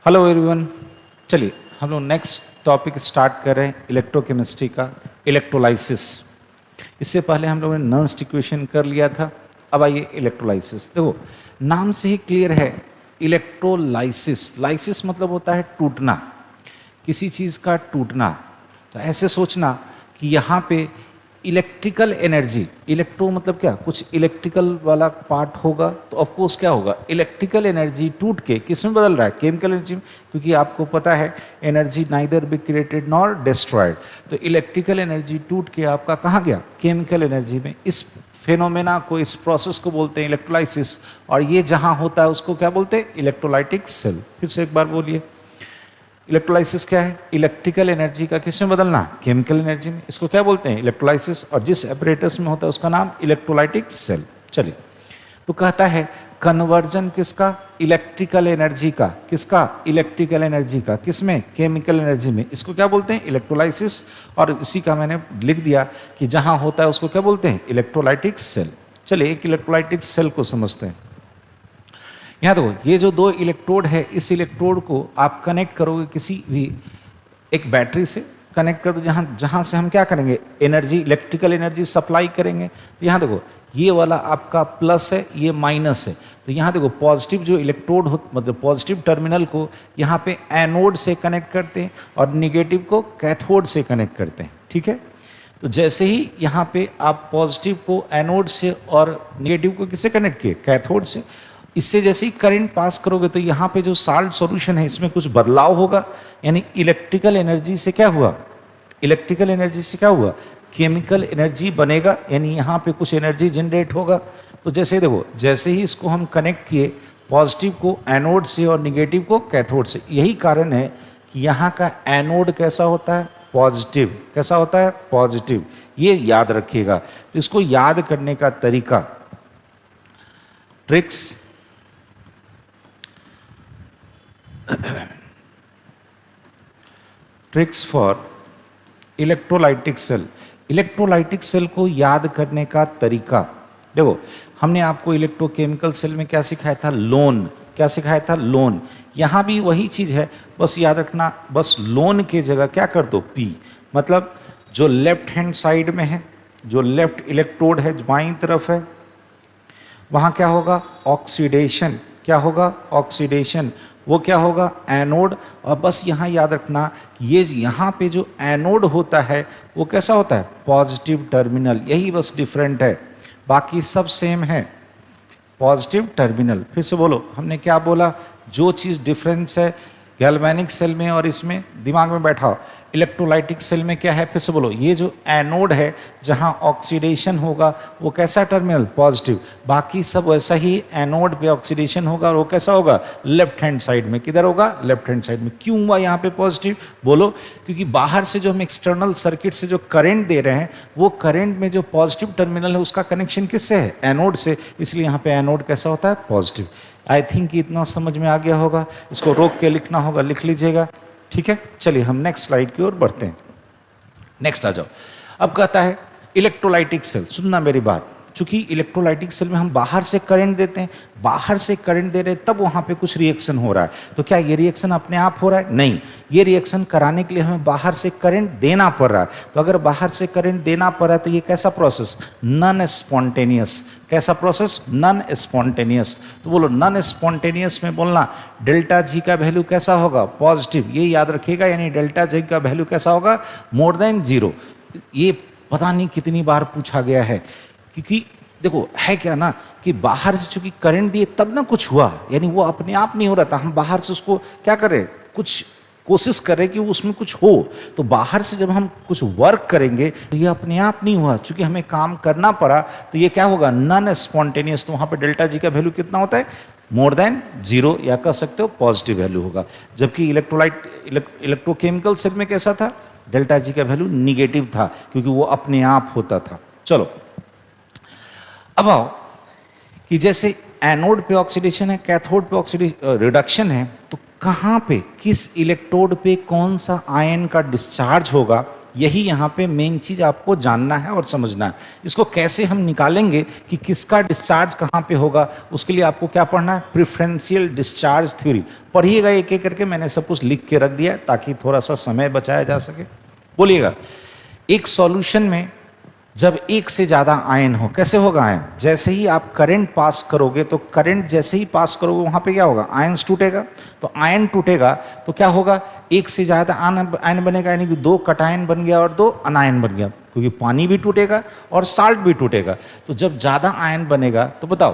Hello everyone. चलिए हम लोग नेक्स्ट टॉपिक स्टार्ट कर रहे हैं इलेक्ट्रोकेमिस्ट्री का, इलेक्ट्रोलाइसिस। इससे पहले हम लोगों ने नॉन इक्वेशन कर लिया था। अब आइए इलेक्ट्रोलाइसिस। देखो नाम से ही क्लियर है, इलेक्ट्रोलाइसिस। लाइसिस मतलब होता है टूटना, किसी चीज़ का टूटना। तो ऐसे सोचना कि यहाँ पे इलेक्ट्रिकल एनर्जी, इलेक्ट्रो मतलब क्या, कुछ इलेक्ट्रिकल वाला पार्ट होगा, तो ऑफकोर्स क्या होगा, इलेक्ट्रिकल एनर्जी टूट के किस में बदल रहा है, केमिकल एनर्जी में। क्योंकि आपको पता है energy neither be created nor destroyed. तो इलेक्ट्रिकल एनर्जी टूट के आपका कहाँ गया, केमिकल एनर्जी में। इस फेनोमेना को, इस प्रोसेस को बोलते हैं इलेक्ट्रोलाइसिस। और ये जहाँ होता है उसको क्या बोलते हैं, इलेक्ट्रोलाइटिक सेल। फिर से एक बार बोलिए, इलेक्ट्रोलाइसिस क्या है, इलेक्ट्रिकल एनर्जी का किस में बदलना, केमिकल एनर्जी में। इसको क्या बोलते हैं, इलेक्ट्रोलाइसिस। और जिस एपरेटस में होता है उसका नाम इलेक्ट्रोलाइटिक सेल। चलिए, तो कहता है कन्वर्जन किसका, इलेक्ट्रिकल एनर्जी का, किसका, इलेक्ट्रिकल एनर्जी का, किसमें, केमिकल एनर्जी में। इसको क्या बोलते हैं, इलेक्ट्रोलाइसिस। और इसी का मैंने लिख दिया कि जहां होता है उसको क्या बोलते हैं, इलेक्ट्रोलाइटिक सेल। चलिए एक इलेक्ट्रोलाइटिक सेल को समझते हैं। यहाँ देखो, ये जो दो इलेक्ट्रोड है, इस इलेक्ट्रोड को आप कनेक्ट करोगे किसी भी एक बैटरी से, कनेक्ट कर दो, जहाँ से हम क्या करेंगे, एनर्जी, इलेक्ट्रिकल एनर्जी सप्लाई करेंगे। तो यहाँ देखो, ये वाला आपका प्लस है, ये माइनस है। तो यहाँ देखो, पॉजिटिव जो इलेक्ट्रोड हो, मतलब पॉजिटिव टर्मिनल को यहाँ पे एनोड से कनेक्ट करते हैं और निगेटिव को कैथोड से कनेक्ट करते हैं। ठीक है, तो जैसे ही यहाँ पे आप पॉजिटिव को एनोड से और निगेटिव को किससे कनेक्ट किए, कैथोड से। इससे जैसे ही करंट पास करोगे तो यहाँ पे जो साल्ट सॉल्यूशन है इसमें कुछ बदलाव होगा, यानी इलेक्ट्रिकल एनर्जी से क्या हुआ, इलेक्ट्रिकल एनर्जी से क्या हुआ, केमिकल एनर्जी बनेगा, यानी यहाँ पे कुछ एनर्जी जनरेट होगा। तो जैसे देखो, जैसे ही इसको हम कनेक्ट किए, पॉजिटिव को एनोड से और निगेटिव को कैथोड से। यही कारण है कि यहाँ का एनोड कैसा होता है, पॉजिटिव। कैसा होता है, पॉजिटिव। ये याद रखिएगा। तो इसको याद करने का तरीका, tricks tricks for electrolytic cell. Electrolytic cell को याद करने का तरीका देखो, हमने आपको इलेक्ट्रोकेमिकल सेल में क्या सिखाया था, लोन। क्या सिखाया था, लोन। यहाँ भी वही चीज़ है, बस याद रखना, बस लोन के जगह क्या कर दो, पी। मतलब जो लेफ्ट हैंड साइड में है, जो लेफ्ट इलेक्ट्रोड है, बाईं तरफ है, वहाँ क्या होगा, ऑक्सीडेशन। क्या होगा, ऑक्सीडेशन। वो क्या होगा, एनोड। और बस यहाँ याद रखना कि ये यहाँ पे जो एनोड होता है वो कैसा होता है, पॉजिटिव टर्मिनल। यही बस डिफरेंट है, बाकी सब सेम है, पॉजिटिव टर्मिनल। फिर से बोलो, हमने क्या बोला, जो चीज़ डिफरेंस है गैल्वेनिक सेल में और इसमें, दिमाग में बैठाओ। इलेक्ट्रोलाइटिक सेल में क्या है, फिर से बोलो, ये जो एनोड है जहाँ ऑक्सीडेशन होगा वो कैसा टर्मिनल, पॉजिटिव। बाकी सब वैसा ही, एनोड पे ऑक्सीडेशन होगा और वो कैसा होगा, लेफ्ट हैंड साइड में। किधर होगा, लेफ्ट हैंड साइड में। क्यों हुआ यहाँ पे पॉजिटिव, बोलो, क्योंकि बाहर से जो हम एक्सटर्नल सर्किट से जो करंट दे रहे हैं, वो करंट में जो पॉजिटिव टर्मिनल है उसका कनेक्शन किससे है, एनोड से। इसलिए यहाँ पे एनोड कैसा होता है, पॉजिटिव। आई थिंक इतना समझ में आ गया होगा। इसको रोक के लिखना होगा, लिख लीजिएगा। ठीक है, चलिए हम नेक्स्ट स्लाइड की ओर बढ़ते हैं। नेक्स्ट आ जाओ। अब कहता है इलेक्ट्रोलाइटिक सेल। सुनना मेरी बात, चूंकि इलेक्ट्रोलाइटिक सेल में हम बाहर से करंट देते हैं, बाहर से करंट दे रहे हैं, तब वहाँ पे कुछ रिएक्शन हो रहा है। तो क्या ये रिएक्शन अपने आप हो रहा है, नहीं। ये रिएक्शन कराने के लिए हमें बाहर से करंट देना पड़ रहा है। तो अगर बाहर से करंट देना पड़ रहा है तो ये कैसा प्रोसेस, नॉन स्पॉन्टेनियस। कैसा प्रोसेस, नॉन स्पॉन्टेनियस। तो बोलो, नॉन स्पॉन्टेनियस में बोलना डेल्टा जी का वैल्यू कैसा होगा, पॉजिटिव। ये याद रखिएगा, यानी डेल्टा जी का वैल्यू कैसा होगा, मोर देन जीरो। ये पता नहीं कितनी बार पूछा गया है, क्योंकि देखो है क्या ना, कि बाहर से चूंकि करंट दिए तब ना कुछ हुआ, यानी वो अपने आप नहीं हो रहा था। हम बाहर से उसको क्या करें, कुछ कोशिश करें कि उसमें कुछ हो। तो बाहर से जब हम कुछ वर्क करेंगे तो ये अपने आप नहीं हुआ, चूंकि हमें काम करना पड़ा। तो ये क्या होगा, नॉन स्पॉन्टेनियस। तो वहाँ पे डेल्टा जी का वैल्यू कितना होता है, मोर देन जीरो, या कह सकते हो पॉजिटिव वैल्यू होगा। जबकि इलेक्ट्रोकेमिकल सेल में कैसा था, डेल्टा जी का वैल्यू निगेटिव था, क्योंकि वो अपने आप होता था। चलो अब आओ कि जैसे एनोड पे ऑक्सीडेशन है, कैथोड पे ऑक्सीडेशन रिडक्शन है, तो कहाँ पे, किस इलेक्ट्रोड पे कौन सा आयन का डिस्चार्ज होगा, यही यहाँ पे मेन चीज आपको जानना है और समझना है। इसको कैसे हम निकालेंगे कि किसका डिस्चार्ज कहाँ पे होगा, उसके लिए आपको क्या पढ़ना है, प्रेफरेंशियल डिस्चार्ज थ्योरी पढ़िएगा एक एक करके। मैंने सब कुछ लिख के रख दिया है ताकि थोड़ा सा समय बचाया जा सके। बोलिएगा, एक सॉल्यूशन में जब एक से ज्यादा आयन हो, कैसे होगा आयन, जैसे ही आप करंट पास करोगे तो करंट जैसे ही पास करोगे वहां पे क्या होगा, आयन्स टूटेगा। तो आयन टूटेगा तो क्या होगा, एक से ज्यादा आयन बनेगा, यानी कि 2 कटायन बन गया और 2 अनायन बन गया, क्योंकि पानी भी टूटेगा और साल्ट भी टूटेगा। तो जब ज्यादा आयन बनेगा तो बताओ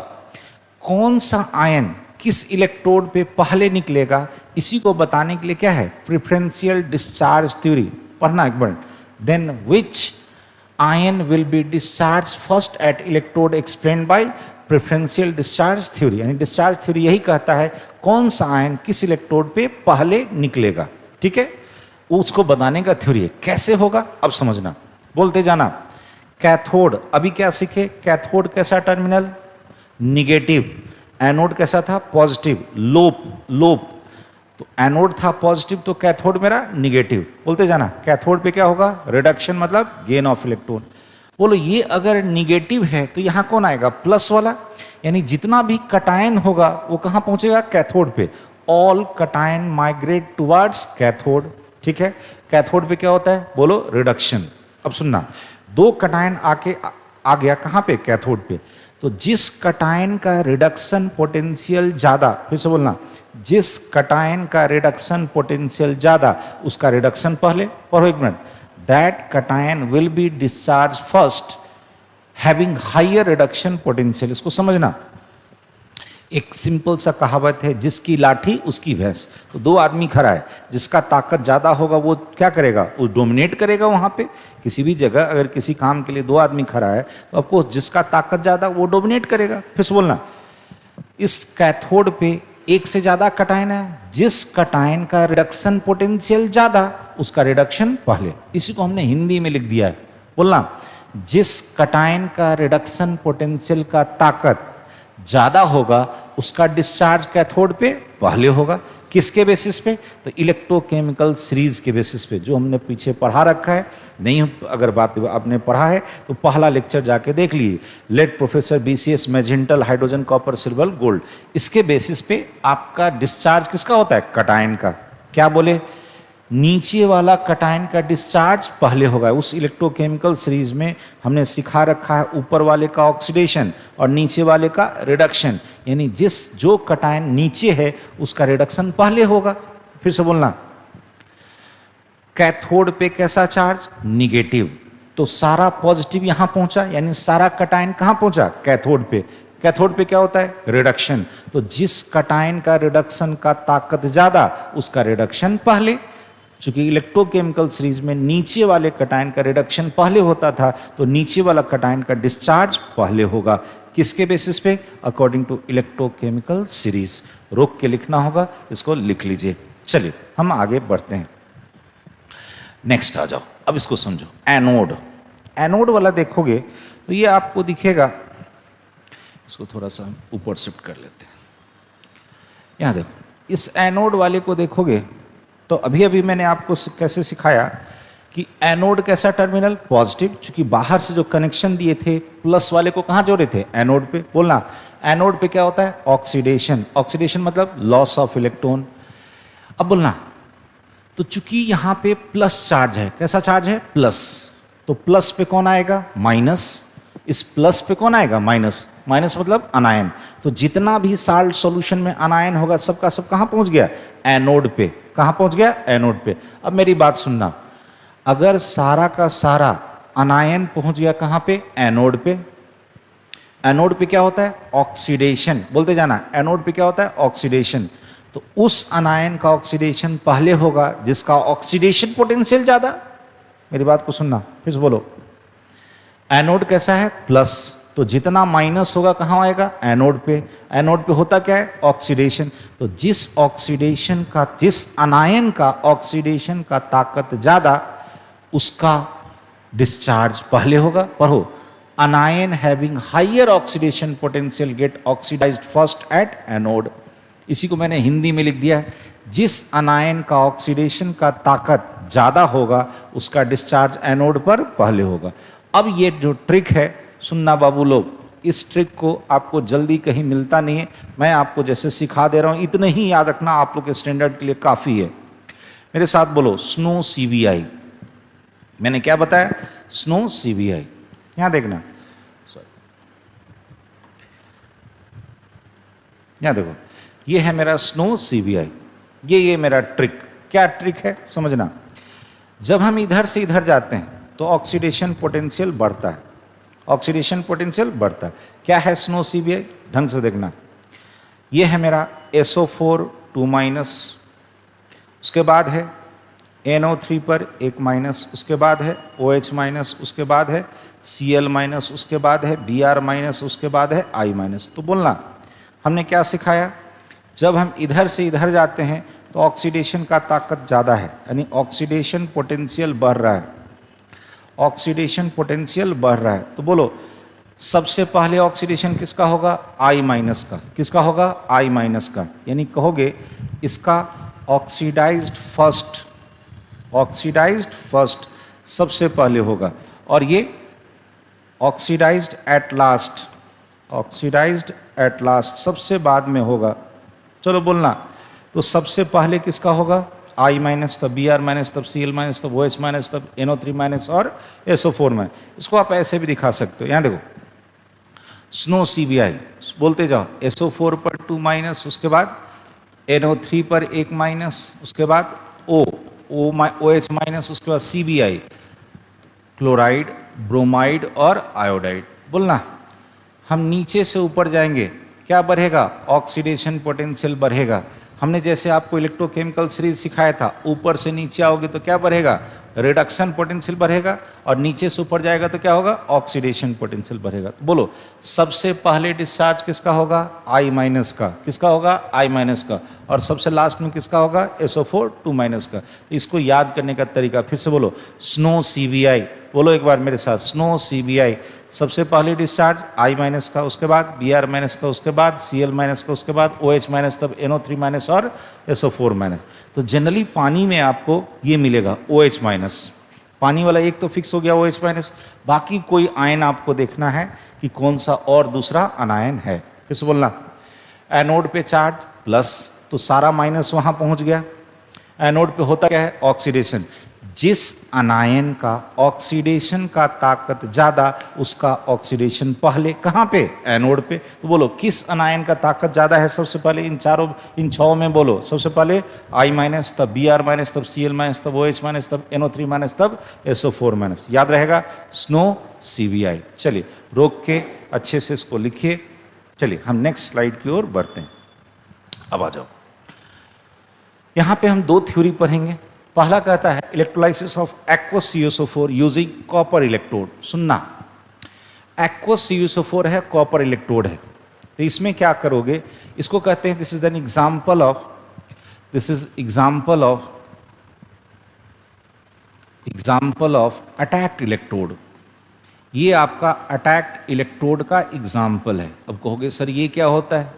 कौन सा आयन किस इलेक्ट्रोड पे पहले निकलेगा, इसी को बताने के लिए क्या है, प्रेफरेंशियल डिस्चार्ज थ्योरी पढ़ना एक बार। Then which ion will be discharged first at electrode explained by preferential discharge theory। यानी डिस्चार्ज थ्योरी यही कहता है कौन सा आयन किस इलेक्ट्रोड पे पहले निकलेगा, ठीक है, उसको बताने का थ्योरी है। कैसे होगा अब समझना, बोलते जाना। कैथोड, अभी क्या सीखे, कैथोड कैसा टर्मिनल, निगेटिव, एनोड कैसा था, पॉजिटिव, लोप। तो एनोड था पॉजिटिव तो कैथोड मेरा निगेटिव। बोलते जाना, कैथोड पे क्या होगा, रिडक्शन मतलब गेन ऑफ इलेक्ट्रॉन। बोलो ये अगर निगेटिव है तो यहां कौन आएगा, प्लस वाला, यानी जितना भी कटायन होगा वो कहां पहुंचेगा, कैथोड पे। All cation migrate towards cathode, ठीक है। कैथोड पे क्या होता है, बोलो रिडक्शन। अब सुनना, 2 कटायन आके आ गया कहां पे, कैथोड पे। तो जिस कटायन का रिडक्शन पोटेंशियल ज्यादा, फिर से बोलना, जिस कटायन का रिडक्शन पोटेंशियल ज्यादा उसका रिडक्शन पहले, पढ़ो एक minute, that cation will be discharge first having higher reduction potential. इसको समझना, एक सिंपल सा कहावत है, जिसकी लाठी उसकी भैंस। तो 2 आदमी खड़ा है, जिसका ताकत ज्यादा होगा वो क्या करेगा, वो डोमिनेट करेगा वहां पे। किसी भी जगह अगर किसी काम के लिए 2 आदमी खड़ा है तो आपको जिसका ताकत ज्यादा वो डोमिनेट करेगा। फिर से बोलना, इस कैथोड पे एक से ज्यादा कटायन है, जिस कटायन का रिडक्शन पोटेंशियल ज्यादा उसका रिडक्शन पहले। इसी को हमने हिंदी में लिख दिया है। बोलना, जिस कटायन का रिडक्शन पोटेंशियल का ताकत ज्यादा होगा उसका डिस्चार्ज कैथोड पे पहले होगा। किसके बेसिस पे, तो इलेक्ट्रोकेमिकल सीरीज के बेसिस पे, जो हमने पीछे पढ़ा रखा है। नहीं अगर बात आपने पढ़ा है तो पहला लेक्चर जाके देख लीजिए, लेड प्रोफेसर BCS मैजेंटल हाइड्रोजन कॉपर सिल्वर गोल्ड। इसके बेसिस पे आपका डिस्चार्ज किसका होता है, कटायन का। क्या बोले, नीचे वाला कटायन का डिस्चार्ज पहले होगा। उस इलेक्ट्रोकेमिकल सीरीज में हमने सिखा रखा है ऊपर वाले का ऑक्सीडेशन और नीचे वाले का रिडक्शन, यानी जो कटायन नीचे है उसका रिडक्शन पहले होगा। फिर से बोलना, कैथोड पे कैसा चार्ज, निगेटिव, तो सारा पॉजिटिव यहां पहुंचा, यानी सारा कटायन कहां पहुंचा, कैथोड पे। कैथोड पे क्या होता है, रिडक्शन। तो जिस कटायन का रिडक्शन का ताकत ज्यादा उसका रिडक्शन पहले। चूंकि इलेक्ट्रोकेमिकल सीरीज में नीचे वाले कटायन का रिडक्शन पहले होता था तो नीचे वाला कटायन का डिस्चार्ज पहले होगा। किसके बेसिस पे, अकॉर्डिंग टू इलेक्ट्रोकेमिकल सीरीज। रोक के लिखना होगा, इसको लिख लीजिए। चलिए हम आगे बढ़ते हैं, नेक्स्ट आ जाओ। अब इसको समझो, एनोड। एनोड वाला देखोगे तो ये आपको दिखेगा, इसको थोड़ा सा ऊपर शिफ्ट कर लेते हैं। यहां देखो, इस एनोड वाले को देखोगे तो अभी अभी मैंने आपको कैसे सिखाया कि एनोड कैसा टर्मिनल, पॉजिटिव, चूंकि बाहर से जो कनेक्शन दिए थे प्लस वाले को कहां जोड़े थे, एनोड पे। बोलना, एनोड पे क्या होता है, ऑक्सीडेशन। ऑक्सीडेशन मतलब लॉस ऑफ इलेक्ट्रॉन। अब बोलना, तो चूंकि यहां पे प्लस चार्ज है, कैसा चार्ज है, प्लस, तो प्लस पे कौन आएगा, माइनस। इस प्लस पे कौन आएगा, माइनस। माइनस मतलब अनायन। तो जितना भी साल्ट सॉल्यूशन में अनायन होगा सबका सब कहां पहुंच गया, एनोड पे। कहां पहुंच गया, एनोड पे। अब मेरी बात सुनना, अगर सारा का सारा अनायन पहुंच गया कहां पे, एनोड पे। एनोड पे क्या होता है, ऑक्सीडेशन। बोलते जाना, एनोड पे क्या होता है, ऑक्सीडेशन। तो उस अनायन का ऑक्सीडेशन पहले होगा जिसका ऑक्सीडेशन पोटेंशियल ज्यादा। मेरी बात को सुनना, फिर से बोलो, एनोड कैसा है, प्लस, तो जितना माइनस होगा कहां आएगा, एनोड पे। एनोड पे होता क्या है, ऑक्सीडेशन। तो जिस ऑक्सीडेशन का, जिस अनायन का ऑक्सीडेशन का ताकत ज्यादा उसका डिस्चार्ज पहले होगा। पढ़ो, anion having higher oxidation potential get oxidised first at anode. इसी को मैंने हिंदी में लिख दिया है, जिस अनायन का ऑक्सीडेशन का ताकत ज़्यादा होगा उसका डिस्चार्ज एनोड पर पहले होगा। अब ये जो ट्रिक है, सुनना बाबू लोग, इस ट्रिक को आपको जल्दी कहीं मिलता नहीं है, मैं आपको जैसे सिखा दे रहा हूँ इतने ही याद रखना, आप लोग के स्टैंडर्ड के लिए काफ़ी है। मेरे साथ बोलो स्नो सीबीआई। मैंने क्या बताया? Snow CBI. यहाँ देखना, यहाँ देखो, ये है मेरा स्नो सीबीआई, ये मेरा ट्रिक। क्या ट्रिक है समझना, जब हम इधर से इधर जाते हैं तो ऑक्सीडेशन पोटेंशियल बढ़ता है, ऑक्सीडेशन पोटेंशियल बढ़ता है। क्या है स्नो सीबीआई? ढंग से देखना, ये है मेरा SO4 2-, उसके बाद है NO3 पर एक माइनस, उसके बाद है OH-, उसके बाद है Cl-, उसके बाद है Br-, उसके बाद है I-। तो बोलना हमने क्या सिखाया, जब हम इधर से इधर जाते हैं तो ऑक्सीडेशन का ताकत ज़्यादा है, यानी ऑक्सीडेशन पोटेंशियल बढ़ रहा है, ऑक्सीडेशन पोटेंशियल बढ़ रहा है। तो बोलो सबसे पहले ऑक्सीडेशन किसका होगा? I- का। किसका होगा? I- का। यानी कहोगे इसका ऑक्सीडाइज्ड फर्स्ट, ऑक्सीडाइज्ड फर्स्ट सबसे पहले होगा, और ये oxidised at last, oxidised at last सबसे बाद में होगा। चलो बोलना, तो सबसे पहले किसका होगा? I-, तब Br-, तब Cl-, तब OH-, तब NO3- और SO4-। इसको आप ऐसे भी दिखा सकते हो। यहाँ देखो स्नो सीबीआई, बोलते जाओ SO4 पर 2-, उसके बाद NO3 पर एक माइनस, उसके बाद OH-, उसके बाद CBI, क्लोराइड, ब्रोमाइड और आयोडाइड। बोलना हम नीचे से ऊपर जाएंगे, क्या बढ़ेगा? ऑक्सीडेशन पोटेंशियल बढ़ेगा। हमने जैसे आपको इलेक्ट्रोकेमिकल सीरीज सिखाया था, ऊपर से नीचे आओगे तो क्या बढ़ेगा? रिडक्शन पोटेंशियल बढ़ेगा, और नीचे से ऊपर जाएगा तो क्या होगा? ऑक्सीडेशन पोटेंशियल बढ़ेगा। तो बोलो सबसे पहले डिस्चार्ज किसका होगा? I- का। किसका होगा? I- का। और सबसे लास्ट में किसका होगा? SO4 2- का। तो इसको याद करने का तरीका फिर से बोलो, स्नो सीबीआई। बोलो एक बार मेरे साथ, स्नो सीबीआई। सबसे पहले डिस्चार्ज I- का, उसके बाद Br- का, उसके बाद Cl- का, उसके बाद OH-, तब NO3- और SO4-। तो जनरली पानी में आपको ये मिलेगा OH-। पानी वाला एक तो फिक्स हो गया OH-, बाकी कोई आयन आपको देखना है कि कौन सा और दूसरा अनायन है। फिर से बोलना, एनोड पे चार्ज प्लस, तो सारा माइनस वहाँ पहुँच गया। एनोड पे होता क्या है? ऑक्सीडेशन। जिस अनायन का ऑक्सीडेशन का ताकत ज़्यादा, उसका ऑक्सीडेशन पहले। कहाँ पे? एनोड पे। तो बोलो किस अनायन का ताकत ज़्यादा है सबसे पहले? इन चारों, इन छहों में बोलो। सबसे पहले I-, तब Br-, तब Cl-, तब OH-, तब NO3-, तब SO4-। याद रहेगा? Snow CBI. चलिए रोक के अच्छे से इसको लिखिए। चलिए हम नेक्स्ट स्लाइड की ओर बढ़ते हैं। अब आ जाओ, यहाँ पे हम दो थ्योरी पढ़ेंगे। पहला कहता है electrolysis of aqueous CuSO4 using copper electrode. सुनना, एक्वस CuSO4 है, कॉपर इलेक्ट्रोड है। तो इसमें क्या करोगे? इसको कहते हैं, this is an example of, this is example of attacked electrode. ये आपका अटैक्ड इलेक्ट्रोड का एग्जाम्पल है। अब कहोगे सर ये क्या होता है?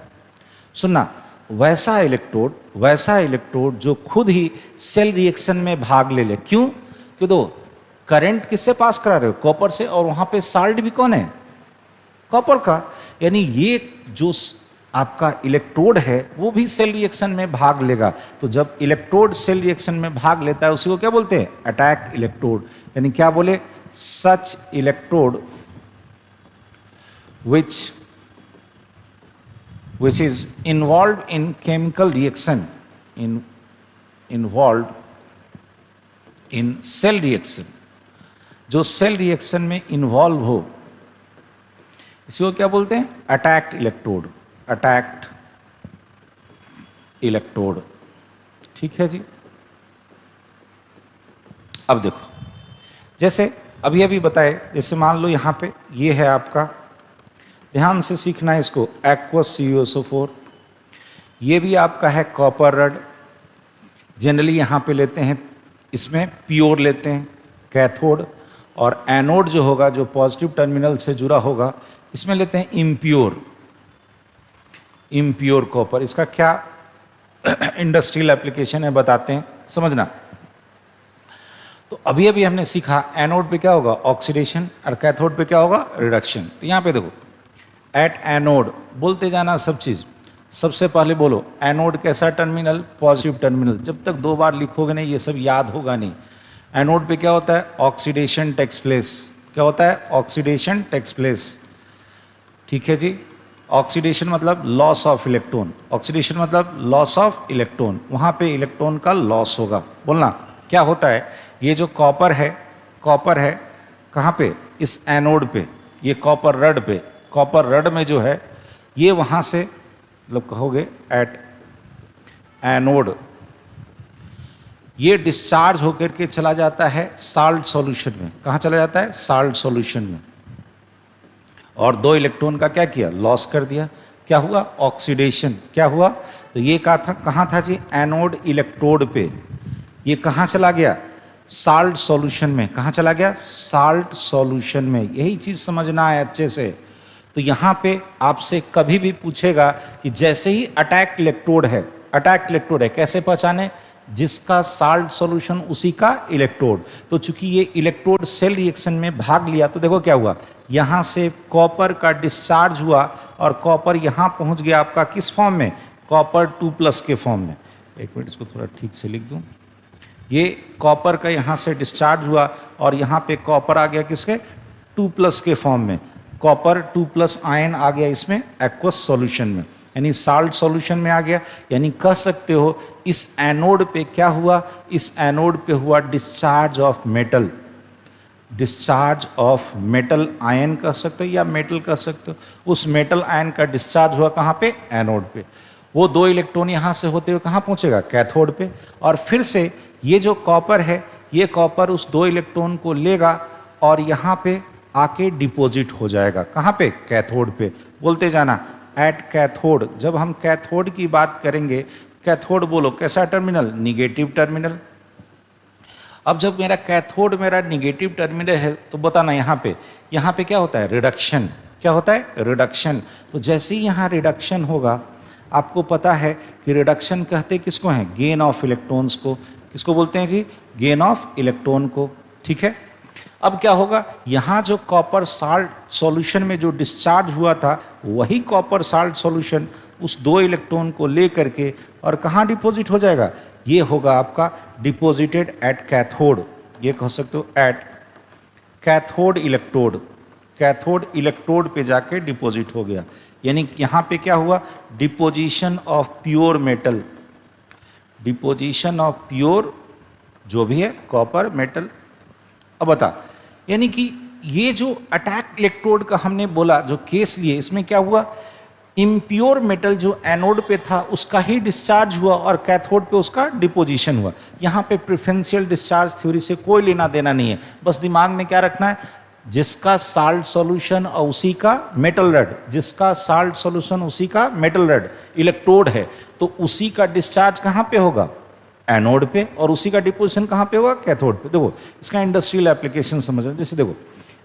सुनना, वैसा इलेक्ट्रोड जो खुद ही सेल रिएक्शन में भाग ले ले। क्यों? क्यों? दो करंट किससे पास करा रहे हो? कॉपर से, और वहां पे साल्ट भी कौन है? कॉपर का। यानी ये जो आपका इलेक्ट्रोड है वो भी सेल रिएक्शन में भाग लेगा। तो जब इलेक्ट्रोड सेल रिएक्शन में भाग लेता है उसी को क्या बोलते हैं? Attack electrode. यानी क्या बोले? सच electrode which is involved in chemical reaction, involved in cell reaction, जो सेल रिएक्शन में इन्वॉल्व हो, इसको क्या बोलते हैं? Attacked electrode, attacked electrode. ठीक है जी। अब देखो, जैसे अभी अभी बताए, जैसे मान लो यहाँ पे ये है आपका, ध्यान से सीखना है इसको, एक्वस CuSO4। ये भी आपका है कॉपर रड। जनरली यहाँ पे लेते हैं, इसमें प्योर लेते हैं कैथोड, और एनोड जो होगा, जो पॉजिटिव टर्मिनल से जुड़ा होगा, इसमें लेते हैं इम्प्योर कॉपर। इसका क्या इंडस्ट्रियल एप्लीकेशन है बताते हैं, समझना। तो अभी अभी हमने सीखा एनोड पे क्या होगा, ऑक्सीडेशन, और कैथोड पे क्या होगा, रिडक्शन। तो यहाँ पे देखो एट एनोड, बोलते जाना सब चीज़। सबसे पहले बोलो एनोड कैसा टर्मिनल, पॉजिटिव टर्मिनल। जब तक 2 बार लिखोगे नहीं ये सब याद होगा नहीं। एनोड पे क्या होता है, ऑक्सीडेशन टेक्स प्लेस। क्या होता है, ऑक्सीडेशन टेक्स प्लेस। ठीक है जी। ऑक्सीडेशन मतलब लॉस ऑफ इलेक्ट्रॉन, ऑक्सीडेशन मतलब लॉस ऑफ इलेक्ट्रॉन, वहाँ पे इलेक्ट्रॉन का लॉस होगा। बोलना क्या होता है, ये जो कॉपर है, कॉपर है कहाँ पे, इस एनोड पे, ये कॉपर रड पे, कॉपर रड में जो है ये वहाँ से मतलब कहोगे एट एनोड, ये डिस्चार्ज होकर के चला जाता है साल्ट सॉल्यूशन में। कहाँ चला जाता है, साल्ट सॉल्यूशन में। और 2 इलेक्ट्रॉन का क्या किया, लॉस कर दिया। क्या हुआ, ऑक्सीडेशन। क्या हुआ, तो ये कहा था, कहाँ था जी, एनोड इलेक्ट्रोड पे। ये कहाँ चला गया, साल्ट सॉल्यूशन में। कहाँ चला गया, साल्ट सॉल्यूशन में। यही चीज़ समझना है अच्छे से। तो यहाँ पे आपसे कभी भी पूछेगा कि जैसे ही अटैक इलेक्ट्रोड है, अटैक इलेक्ट्रोड है, कैसे पहचाने, जिसका साल्ट सॉल्यूशन उसी का इलेक्ट्रोड। तो चूंकि ये इलेक्ट्रोड सेल रिएक्शन में भाग लिया तो देखो क्या हुआ, यहाँ से कॉपर का डिस्चार्ज हुआ और कॉपर यहाँ पहुँच गया आपका किस फॉर्म में, कॉपर 2+ के फॉर्म में। एक मिनट इसको थोड़ा ठीक से लिख दूँ। ये कॉपर का यहाँ से डिस्चार्ज हुआ और यहाँ पे कॉपर आ गया किसके, 2+ के फॉर्म में। कॉपर 2+ आयन आ गया इसमें एक्वस सॉल्यूशन में, यानी साल्ट सॉल्यूशन में आ गया। यानी कह सकते हो इस एनोड पे क्या हुआ, इस एनोड पे हुआ discharge of metal, discharge of metal ion कह सकते हो या मेटल कह सकते हो। उस मेटल आयन का डिस्चार्ज हुआ कहाँ पे, एनोड पे। वो 2 इलेक्ट्रॉन यहाँ से होते हुए कहाँ पहुँचेगा, कैथोड पे। और फिर से ये जो कॉपर है, ये कॉपर उस 2 इलेक्ट्रॉन को लेगा और यहाँ पे आके डिपॉजिट हो जाएगा। कहाँ पे, कैथोड पे। बोलते जाना एट कैथोड। जब हम कैथोड की बात करेंगे, कैथोड बोलो कैसा टर्मिनल, निगेटिव टर्मिनल। अब जब मेरा कैथोड मेरा निगेटिव टर्मिनल है तो बताना यहाँ पे क्या होता है, रिडक्शन। क्या होता है, रिडक्शन। तो जैसे ही यहाँ रिडक्शन होगा, आपको पता है कि रिडक्शन कहते किसको हैं, गेन ऑफ इलेक्ट्रॉन्स को। किसको बोलते हैं जी, गेन ऑफ इलेक्ट्रॉन को। ठीक है। अब क्या होगा, यहाँ जो कॉपर साल्ट सॉल्यूशन में जो डिस्चार्ज हुआ था, वही कॉपर साल्ट सॉल्यूशन उस 2 इलेक्ट्रॉन को ले करके और कहाँ डिपॉजिट हो जाएगा, ये होगा आपका डिपॉजिटेड एट कैथोड। ये कह सकते हो at cathode electrode. Cathode electrode पे जाके डिपॉजिट हो गया। यानी यहाँ पे क्या हुआ, deposition of pure metal, deposition of pure जो भी है कॉपर मेटल। अब बता, यानी कि ये जो अटैक इलेक्ट्रोड का हमने बोला जो केस लिए, इसमें क्या हुआ, इम्प्योर मेटल जो एनोड पे था उसका ही डिस्चार्ज हुआ और कैथोड पे उसका डिपोजिशन हुआ। यहाँ पे प्रेफरेंशियल डिस्चार्ज थ्योरी से कोई लेना देना नहीं है। बस दिमाग में क्या रखना है, जिसका साल्ट सॉल्यूशन और उसी का मेटल रड, जिसका साल्ट सॉल्यूशन उसी का मेटल रड इलेक्ट्रोड है, तो उसी का डिस्चार्ज कहाँ पे होगा, एनोड पे, और उसी का डिपोजिशन कहाँ पे होगा, कैथोड पे। देखो इसका इंडस्ट्रियल एप्लीकेशन समझना। जैसे देखो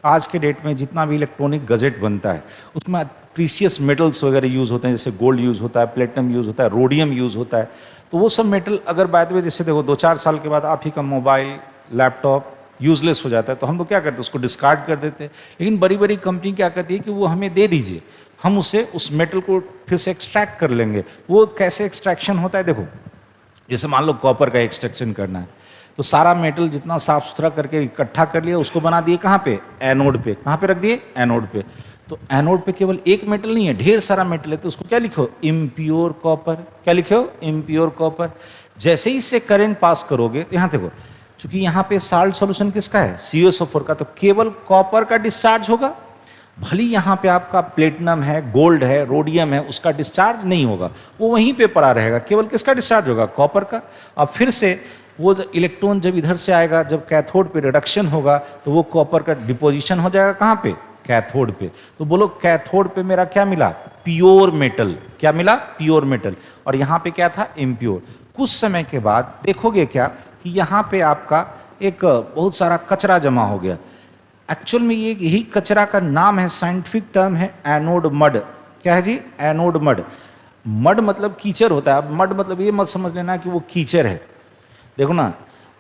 आज के डेट में जितना भी इलेक्ट्रॉनिक गजेट बनता है उसमें प्रीशियस मेटल्स वगैरह यूज़ होते हैं, जैसे गोल्ड यूज़ होता है, प्लेटिनम यूज़ होता है, रोडियम यूज़ होता है। तो वो सब मेटल अगर बाय द वे जैसे देखो 2-4 साल के बाद आप ही का मोबाइल लैपटॉप यूजलेस हो जाता है तो हम लोग क्या करते हैं, उसको डिस्कार्ड कर देते हैं। लेकिन बड़ी बड़ी कंपनी क्या करती है कि वो हमें दे दीजिए, हम उससे उस मेटल को फिर से एक्सट्रैक्ट कर लेंगे। वो कैसे एक्सट्रैक्शन होता है, देखो जैसे मान लो कॉपर का एक्सट्रैक्शन करना है तो सारा मेटल जितना साफ सुथरा करके इकट्ठा कर लिया, उसको बना दिए कहाँ पे, एनोड पे। कहाँ पे रख दिए, एनोड पे। तो एनोड पे केवल एक मेटल नहीं है, ढेर सारा मेटल है, तो उसको क्या लिखो, इम्प्योर कॉपर। क्या लिखो, इम्प्योर कॉपर। जैसे ही इससे करंट पास करोगे तो यहाँ देखो, चूंकि यहाँ पे साल्ट सॉल्यूशन किसका है, CuSO4 का, तो केवल कॉपर का डिस्चार्ज होगा। भले यहाँ पे आपका प्लेटिनम है, गोल्ड है, रोडियम है, उसका डिस्चार्ज नहीं होगा, वो वहीं पे पड़ा रहेगा। केवल किसका डिस्चार्ज होगा, कॉपर का। अब फिर से वो इलेक्ट्रॉन जब इधर से आएगा, जब कैथोड पे रिडक्शन होगा तो वो कॉपर का डिपोजिशन हो जाएगा कहाँ पे, कैथोड पे। तो बोलो कैथोड पे मेरा क्या मिला, प्योर मेटल। क्या मिला, प्योर मेटल। और यहाँ पे क्या था, इम्प्योर। कुछ समय के बाद देखोगे क्या कि यहाँ पे आपका एक बहुत सारा कचरा जमा हो गया। एक्चुअल में ये यही कचरा का नाम है, साइंटिफिक टर्म है एनोड मड। क्या है जी, एनोड मड। मड मतलब कीचड़ होता है। अब मड मतलब ये मत समझ लेना कि वो कीचड़ है। देखो ना,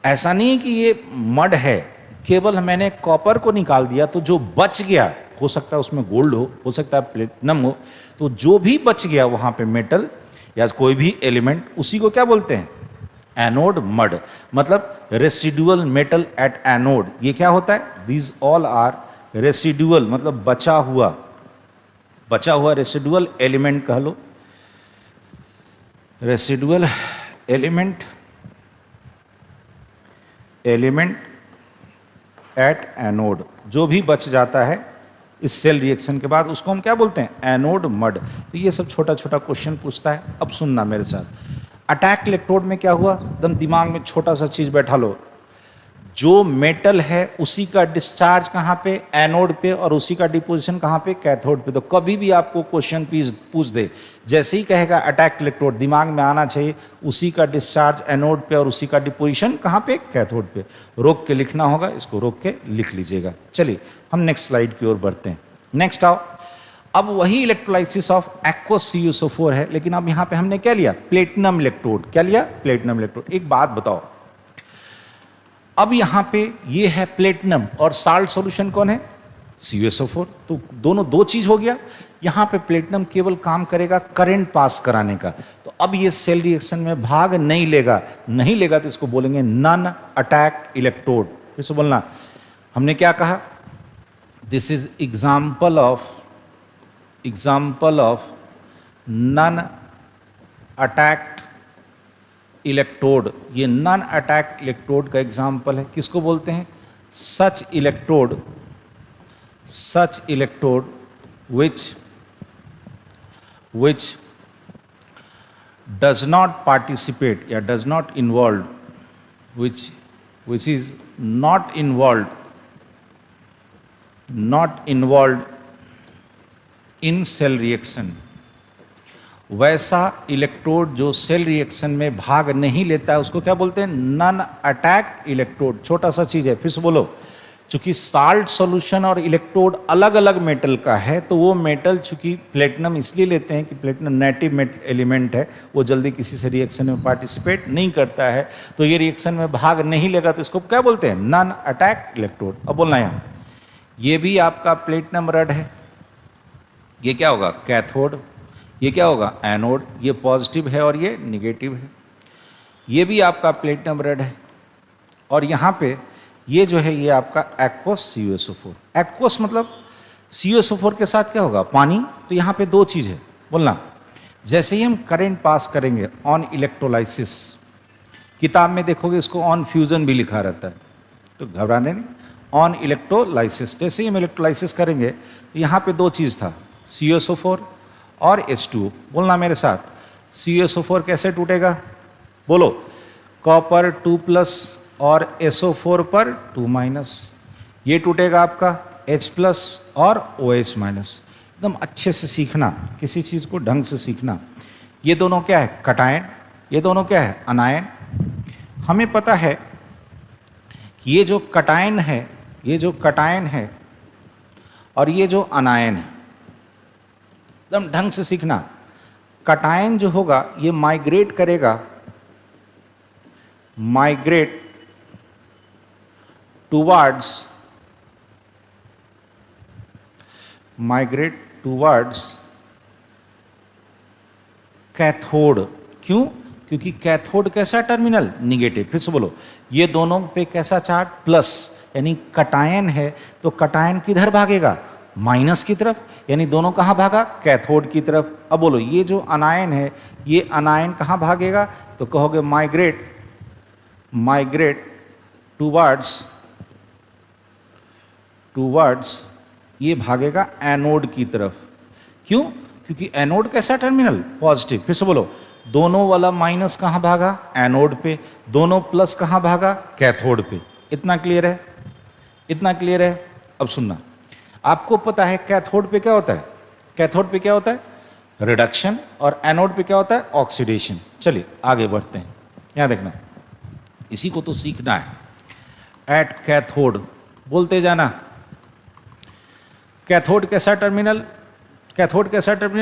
ऐसा नहीं कि ये मड है, केवल मैंने कॉपर को निकाल दिया तो जो बच गया, हो सकता है उसमें गोल्ड हो सकता है प्लेटिनम हो, तो जो भी बच गया वहां पे मेटल या कोई भी एलिमेंट, उसी को क्या बोलते हैं? Anode mud. मतलब रेसिडुअल मेटल एट एनोड, ये क्या होता है? दीज ऑल आर रेसिडुअल, मतलब बचा हुआ रेसिडुअल एलिमेंट कह लो, रेसिडुअल एलिमेंट एट एनोड, जो भी बच जाता है इस सेल रिएक्शन के बाद उसको हम क्या बोलते हैं? Anode mud. तो ये सब छोटा छोटा क्वेश्चन पूछता है। अब सुनना मेरे साथ, अटैक इलेक्ट्रोड में क्या हुआ, एकदम दिमाग में छोटा सा चीज बैठा लो, जो मेटल है उसी का डिस्चार्ज कहाँ पे? एनोड पे, और उसी का डिपोजिशन कहाँ पे? कैथोड पे। तो कभी भी आपको क्वेश्चन पूछ दे, जैसे ही कहेगा अटैक इलेक्ट्रोड, दिमाग में आना चाहिए उसी का डिस्चार्ज एनोड पे और उसी का डिपोजिशन कहाँ पे? कैथोड पे। रोक के लिखना होगा, इसको रोक के लिख लीजिएगा। चलिए हम नेक्स्ट स्लाइड की ओर बढ़ते हैं। नेक्स्ट आओ, अब वही इलेक्ट्रोलाइसिस ऑफ एक्वस CuSO4 है, लेकिन अब यहाँ पे हमने क्या लिया? Platinum electrode. क्या लिया? Platinum electrode. एक बात बताओ, अब यहां पे ये है प्लेटिनम और साल्ट सॉल्यूशन कौन है? CuSO4। तो दोनों दो चीज हो गया। यहां पे प्लेटिनम केवल काम करेगा करंट पास कराने का, तो अब ये सेल रिएक्शन में भाग नहीं लेगा तो इसको बोलेंगे नॉन अटैक इलेक्ट्रोड। फिर से बोलना, हमने क्या कहा? This is example of non attacked electrode. ये नॉन अटैक इलेक्ट्रोड का एग्जाम्पल है। किसको बोलते हैं? सच electrode which does not participate या does not involved, which is not involved in cell reaction। वैसा इलेक्ट्रोड जो सेल रिएक्शन में भाग नहीं लेता है उसको क्या बोलते हैं? Non attack electrode. छोटा सा चीज है, फिर से बोलो, चूंकि साल्ट सॉल्यूशन और इलेक्ट्रोड अलग अलग मेटल का है, तो वो मेटल चूंकि प्लेटिनम इसलिए लेते हैं कि प्लेटिनम नेटिव एलिमेंट है, वो जल्दी किसी से रिएक्शन में पार्टिसिपेट नहीं करता है, तो ये रिएक्शन में भाग नहीं लेगा, तो इसको क्या बोलते हैं? Non attack electrode. अब बोलना यहाँ, ये भी आपका प्लेटिनम रड है, ये क्या होगा? कैथोड। ये क्या होगा? एनोड। ये पॉजिटिव है और ये निगेटिव है। ये भी आपका प्लेटिनम रड है, और यहाँ पे ये जो है ये आपका एक्वस CuSO4। एक्वस मतलब CuSO4 के साथ क्या होगा? पानी। तो यहाँ पे दो चीज़ है, बोलना, जैसे ही हम करंट पास करेंगे ऑन इलेक्ट्रोलाइसिस, किताब में देखोगे इसको ऑन फ्यूजन भी लिखा रहता है, तो घबराने नहीं, ऑन इलेक्ट्रोलाइसिस। जैसे ही हम इलेक्ट्रोलाइसिस करेंगे तो यहाँ पे दो चीज़ था, CuSO4 और H2O। बोलना मेरे साथ, CuSO4 कैसे टूटेगा? बोलो, कॉपर 2+ और SO4 पर 2-। ये टूटेगा आपका H+ और OH-। एकदम अच्छे से सीखना, किसी चीज़ को ढंग से सीखना। ये दोनों क्या है? कटायन। ये दोनों क्या है? अनायन। हमें पता है कि ये जो कटायन है और ये जो अनायन है, एकदम ढंग से सीखना। कटायन जो होगा ये माइग्रेट टूवर्ड्स कैथोड। क्यों? क्योंकि कैथोड कैसा टर्मिनल? निगेटिव। फिर से बोलो, ये दोनों पे कैसा चार्ज? प्लस। यानी कटायन है तो कटायन किधर भागेगा? माइनस की तरफ। यानी दोनों कहाँ भागा? कैथोड की तरफ। अब बोलो, ये जो अनायन है ये अनायन कहाँ भागेगा? तो कहोगे माइग्रेट टूवर्ड्स ये भागेगा एनोड की तरफ। क्यों? क्योंकि एनोड कैसा टर्मिनल? पॉजिटिव। फिर से बोलो, दोनों वाला माइनस कहाँ भागा? एनोड पे। दोनों प्लस कहाँ भागा? कैथोड पे। इतना क्लियर है? अब सुनना, आपको पता है कैथोड पे क्या होता है? कैथोड पे क्या होता है? रिडक्शन। और एनोड पे क्या होता है? ऑक्सीडेशन। चलिए आगे बढ़ते हैं। यहाँ देखना, इसी को तो सीखना है। एट कैथोड बोलते जाना। कैथोड कैसा टर्मिनल?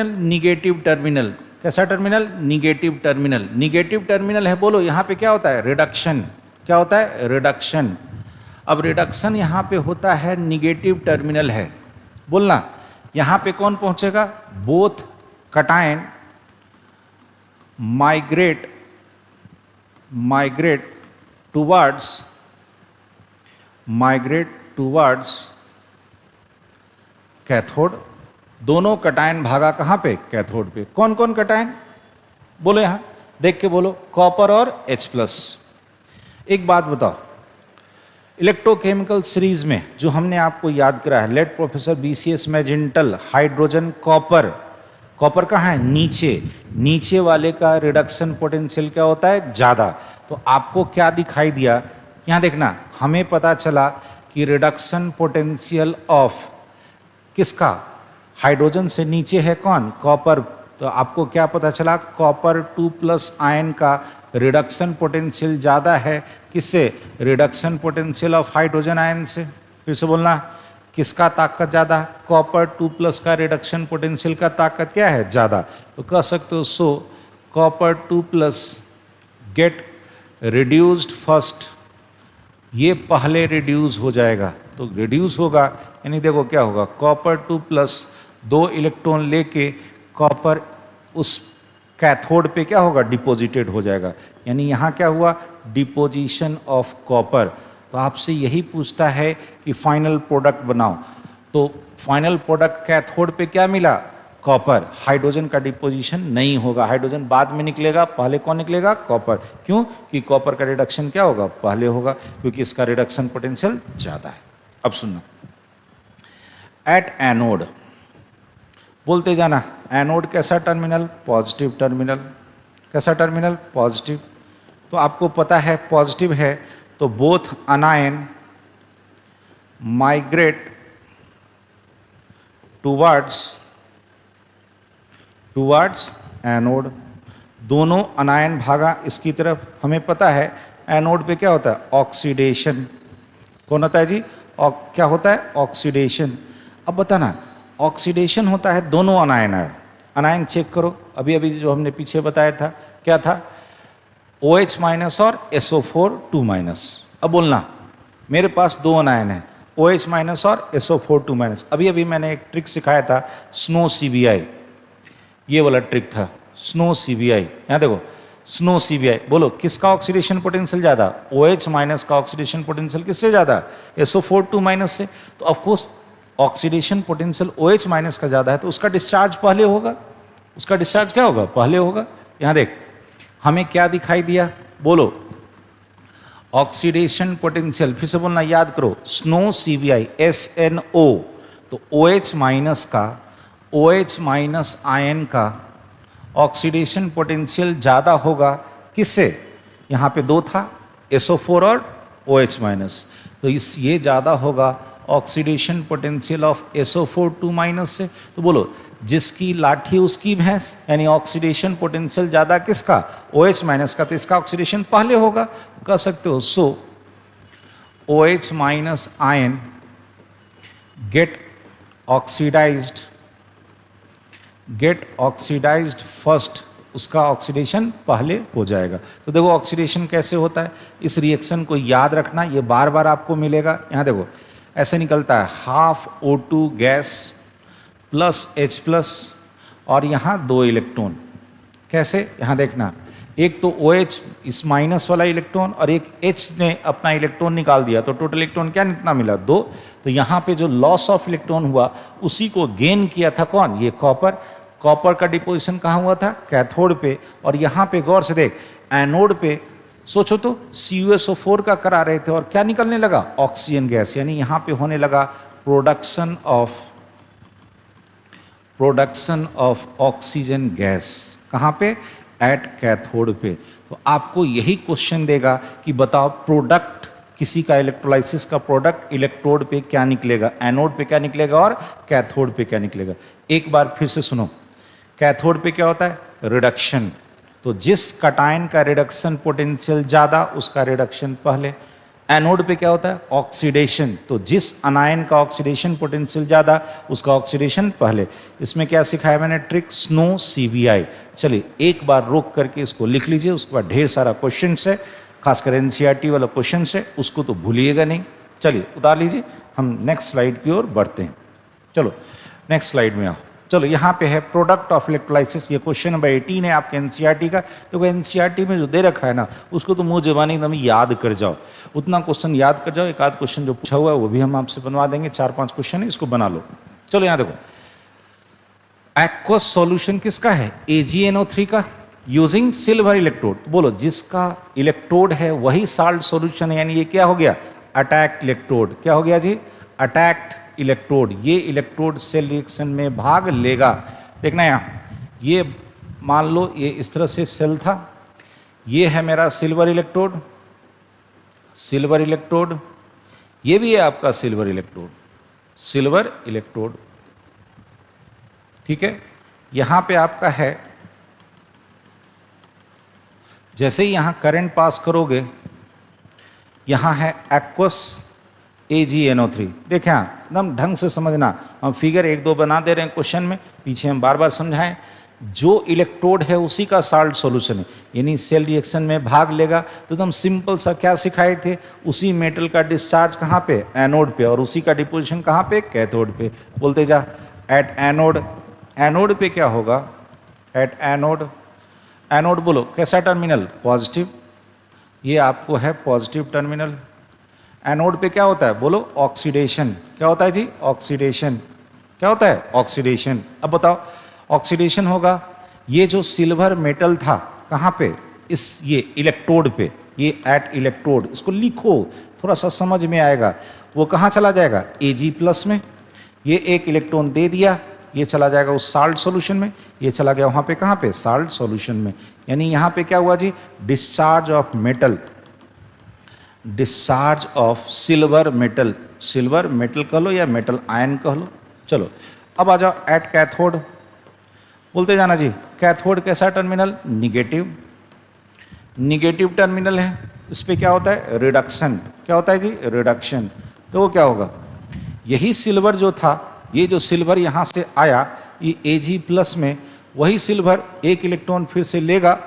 Negative terminal. कैसा टर्मिनल? निगेटिव टर्मिनल है। बोलो, यहाँ पे क्या होता है? रिडक्शन। क्या होता है? रिडक्शन। अब रिडक्शन यहाँ पे होता है निगेटिव टर्मिनल है, बोलना यहाँ पे कौन पहुंचेगा? Both cation migrate towards cathode. दोनों कटायन भागा कहाँ पे? कैथोड पे। कौन कौन कटायन? बोलो यहाँ देख के बोलो, कॉपर और H+। एक बात बताओ, इलेक्ट्रोकेमिकल सीरीज में जो हमने आपको याद करा है, लेट प्रोफेसर BCS मैजेंटल हाइड्रोजन कॉपर। कॉपर कहाँ है? नीचे वाले का रिडक्शन पोटेंशियल क्या होता है? ज़्यादा। तो आपको क्या दिखाई दिया? यहाँ देखना, हमें पता चला कि रिडक्शन पोटेंशियल ऑफ किसका? हाइड्रोजन से नीचे है कौन? कॉपर। तो आपको क्या पता चला? कॉपर 2+ आयन का रिडक्शन पोटेंशियल ज़्यादा है किससे? Reduction potential of hydrogen ion से। फिर से बोलना, किसका ताकत ज़्यादा? कॉपर 2+ का रिडक्शन पोटेंशियल का ताकत क्या है? ज़्यादा। तो कह सकते हो सो कॉपर 2+ गेट रिड्यूस्ड फर्स्ट, ये पहले रिड्यूस हो जाएगा। तो रिड्यूस होगा यानी देखो क्या होगा, कॉपर 2+ 2 इलेक्ट्रॉन लेके कॉपर उस कैथोड पे क्या होगा? डिपॉजिटेड हो जाएगा। यानी यहाँ क्या हुआ? Deposition of copper. तो आपसे यही पूछता है कि फाइनल प्रोडक्ट बनाओ, तो फाइनल प्रोडक्ट कैथोड पे क्या मिला? कॉपर। हाइड्रोजन का डिपोजिशन नहीं होगा, हाइड्रोजन बाद में निकलेगा, पहले कौन निकलेगा? कॉपर। क्यों? कि कॉपर का रिडक्शन क्या होगा? पहले होगा, क्योंकि इसका रिडक्शन पोटेंशियल ज़्यादा है। अब सुनना, एट एनोड बोलते जाना, एनोड कैसा टर्मिनल? Positive terminal. कैसा टर्मिनल? पॉजिटिव। तो आपको पता है पॉजिटिव है तो बोथ अनायन माइग्रेट टुवर्ड्स एनोड। दोनों अनायन भागा इसकी तरफ। हमें पता है एनोड पे क्या होता है? ऑक्सीडेशन। कौन होता है जी? क्या होता है? ऑक्सीडेशन। अब बताना, ऑक्सीडेशन होता है दोनों अनायन है। अनायन चेक करो, अभी अभी जो हमने पीछे बताया था क्या था? OH- और SO4 2-। अब बोलना, मेरे पास दो अनायन है, OH- और SO4 2-। अभी अभी मैंने एक ट्रिक सिखाया था, स्नो CBI, ये वाला ट्रिक था, स्नो CBI। यहाँ देखो, स्नो CBI। बोलो किसका ऑक्सीडेशन पोटेंशियल ज़्यादा? OH- का ऑक्सीडेशन पोटेंशियल किससे ज़्यादा? SO4 2- से। तो ऑफकोर्स ऑक्सीडेशन पोटेंशियल OH- का ज़्यादा है तो उसका डिस्चार्ज पहले होगा। उसका डिस्चार्ज क्या होगा? पहले होगा। यहाँ देख, हमें क्या दिखाई दिया? बोलो, ऑक्सीडेशन पोटेंशियल। फिर से बोलना, याद करो, स्नो CBI SNO। तो OH- आयन का ऑक्सीडेशन पोटेंशियल ज़्यादा होगा किससे? यहाँ पे दो था, SO4 और OH-। तो ये ज़्यादा होगा ऑक्सीडेशन पोटेंशियल ऑफ SO4 2- से। तो बोलो, जिसकी लाठी उसकी भैंस, यानी ऑक्सीडेशन पोटेंशियल ज़्यादा किसका? OH- का। तो इसका ऑक्सीडेशन पहले होगा। तो कह सकते हो so OH- ion get oxidised first, उसका ऑक्सीडेशन पहले हो जाएगा। तो देखो ऑक्सीडेशन कैसे होता है, इस रिएक्शन को याद रखना, ये बार बार आपको मिलेगा। यहाँ देखो ऐसे निकलता है, half O2 gas plus H+ और यहाँ 2 इलेक्ट्रॉन। कैसे? यहाँ देखना, एक तो OH इस माइनस वाला इलेक्ट्रॉन और एक H ने अपना इलेक्ट्रॉन निकाल दिया, तो टोटल इलेक्ट्रॉन क्या कितना मिला? 2। तो यहाँ पे जो लॉस ऑफ इलेक्ट्रॉन हुआ उसी को गेन किया था कौन? ये कॉपर। कॉपर का डिपोजिशन कहाँ हुआ था? कैथोड पे। और यहाँ पे गौर से देख, एनोड पे सोचो तो CuSO4 का करा रहे थे और क्या निकलने लगा? Oxygen gas. यानी यहाँ पे होने लगा प्रोडक्शन ऑफ ऑक्सीजन गैस। कहाँ पे? एट कैथोड पे। तो आपको यही क्वेश्चन देगा कि बताओ प्रोडक्ट किसी का, इलेक्ट्रोलाइसिस का प्रोडक्ट इलेक्ट्रोड पे क्या निकलेगा, एनोड पे क्या निकलेगा और कैथोड पे क्या निकलेगा। एक बार फिर से सुनो, कैथोड पे क्या होता है? रिडक्शन। तो जिस कटायन का रिडक्शन पोटेंशियल ज़्यादा उसका रिडक्शन पहले। एनोड पे क्या होता है? ऑक्सीडेशन। तो जिस अनायन का ऑक्सीडेशन पोटेंशियल ज़्यादा उसका ऑक्सीडेशन पहले। इसमें क्या सिखाया मैंने ट्रिक? Snow CBI। चलिए एक बार रोक करके इसको लिख लीजिए, उसके बाद ढेर सारा क्वेश्चन है, खासकर एनसीईआरटी वाला क्वेश्चन है उसको तो भूलिएगा नहीं। चलिए उतार लीजिए, हम नेक्स्ट स्लाइड की ओर बढ़ते हैं। चलो नेक्स्ट स्लाइड में आओ। चलो यहाँ पे है प्रोडक्ट ऑफ इलेक्ट्रोलाइसिस, ये क्वेश्चन नंबर 18 है आपके एनसीईआरटी का। तो एनसीईआरटी में जो दे रखा है ना उसको तो मुंह जबानी एकदम याद कर जाओ, उतना क्वेश्चन याद कर जाओ। एक आध क्वेश्चन जो पूछा हुआ है वो भी हम आपसे बनवा देंगे, 4-5 क्वेश्चन है, इसको बना लो। चलो यहाँ देखो, एक्वस सॉल्यूशन किसका है? AgNO3 का, यूजिंग सिल्वर इलेक्ट्रोड। बोलो जिसका इलेक्ट्रोड है वही साल्ट सॉल्यूशन है, यानी ये क्या हो गया? Attacked electrode. क्या हो गया जी? Attacked electrode. ये इलेक्ट्रोड सेल रिएक्शन में भाग लेगा। देखना यहाँ, ये मान लो ये इस तरह से सेल था, ये है मेरा सिल्वर इलेक्ट्रोड, सिल्वर इलेक्ट्रोड, ये भी है आपका सिल्वर इलेक्ट्रोड, सिल्वर इलेक्ट्रोड, ठीक है। यहां पे आपका है, जैसे ही यहां करंट पास करोगे, यहां है एक्वस AgNO3। देखें एकदम ढंग से समझना, हम फिगर 1-2 बना दे रहे हैं क्वेश्चन में, पीछे हम बार बार समझाएं। जो इलेक्ट्रोड है उसी का साल्ट सॉल्यूशन है, यानी सेल रिएक्शन में भाग लेगा। तो एकदम सिंपल सा क्या सिखाए थे, उसी मेटल का डिस्चार्ज कहाँ पे? एनोड पे, और उसी का डिपोजिशन कहाँ पे? कैथोड पे। बोलते जा, एट एनोड, एनोड पे क्या होगा? एट एनोड, एनोड बोलो कैसा टर्मिनल? पॉजिटिव, ये आपको है पॉजिटिव टर्मिनल। एनोड पे क्या होता है? बोलो ऑक्सीडेशन। क्या होता है जी? ऑक्सीडेशन। क्या होता है? ऑक्सीडेशन। अब बताओ, ऑक्सीडेशन होगा। ये जो सिल्वर मेटल था कहाँ पे? इस ये इलेक्ट्रोड पे, ये एट इलेक्ट्रोड, इसको लिखो थोड़ा सा समझ में आएगा। वो कहाँ चला जाएगा? Ag+ में। ये एक इलेक्ट्रॉन दे दिया, ये चला जाएगा उस साल्ट सॉल्यूशन में, ये चला गया वहाँ पे कहाँ पे? साल्ट सॉल्यूशन में। यानी यहाँ पे क्या हुआ जी? Discharge of metal, discharge of silver metal, silver metal कह लो या मेटल आयन कह लो। चलो अब आ जाओ एट कैथोड, बोलते जाना जी। कैथोड कैसा टर्मिनल? निगेटिव, निगेटिव टर्मिनल है। इस पे क्या होता है? रिडक्शन। क्या होता है जी? रिडक्शन। तो वो क्या होगा? यही सिल्वर जो था, ये जो सिल्वर यहाँ से आया ये Ag+ में, वही सिल्वर एक इलेक्ट्रॉन फिर से लेगा,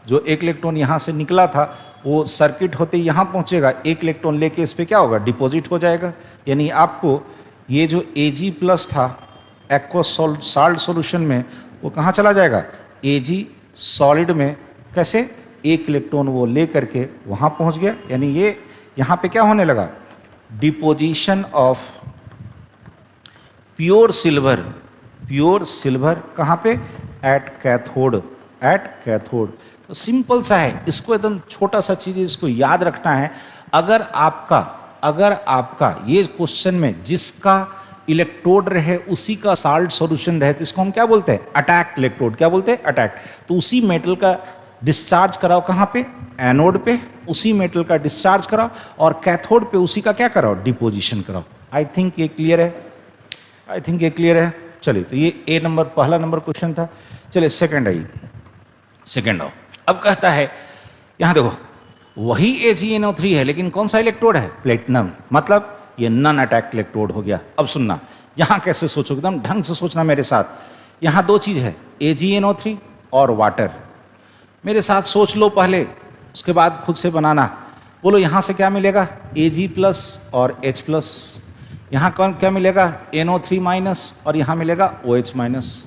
जो एक इलेक्ट्रॉन यहाँ से निकला था वो सर्किट होते यहाँ पहुँचेगा, एक इलेक्ट्रॉन लेके इस पे क्या होगा? डिपॉजिट हो जाएगा। यानी आपको ये जो Ag+ था एक्वस साल्ट सॉल्यूशन में, वो कहाँ चला जाएगा? Ag सॉलिड में। कैसे? एक इलेक्ट्रॉन वो ले करके वहाँ पहुँच गया, यानी ये यहाँ पे क्या होने लगा? Deposition of pure silver, pure silver कहाँ पे? At cathode, at cathode. तो सिंपल सा है, इसको एकदम छोटा सा चीज़ इसको याद रखना है। अगर आपका ये क्वेश्चन में जिसका इलेक्ट्रोड रहे उसी का साल्ट सॉल्यूशन रहे, तो इसको हम क्या बोलते हैं? Attacked electrode. क्या बोलते हैं? अटैक्ड। तो उसी मेटल का डिस्चार्ज कराओ कहाँ पे? एनोड पे, उसी मेटल का डिस्चार्ज कराओ, और कैथोड पे उसी का क्या कराओ? डिपोजिशन कराओ। आई थिंक ये क्लियर है, आई थिंक ये क्लियर है। चलिए, तो ये A नंबर, पहला नंबर क्वेश्चन था। चलिए सेकंड आइए, सेकंड आओ। अब कहता है यहाँ देखो, वही AgNO3 है लेकिन कौन सा इलेक्ट्रोड है? प्लेटिनम। मतलब ये नॉन अटैक्ड इलेक्ट्रोड हो गया। अब सुनना, यहाँ कैसे सोचो, एकदम ढंग से सोचना मेरे साथ। यहाँ 2 चीज़ है, AgNO3 और वाटर। मेरे साथ सोच लो पहले, उसके बाद खुद से बनाना। बोलो यहाँ से क्या मिलेगा? Ag+ और H+। यहाँ कौन क्या मिलेगा? NO3- और यहाँ मिलेगा OH-।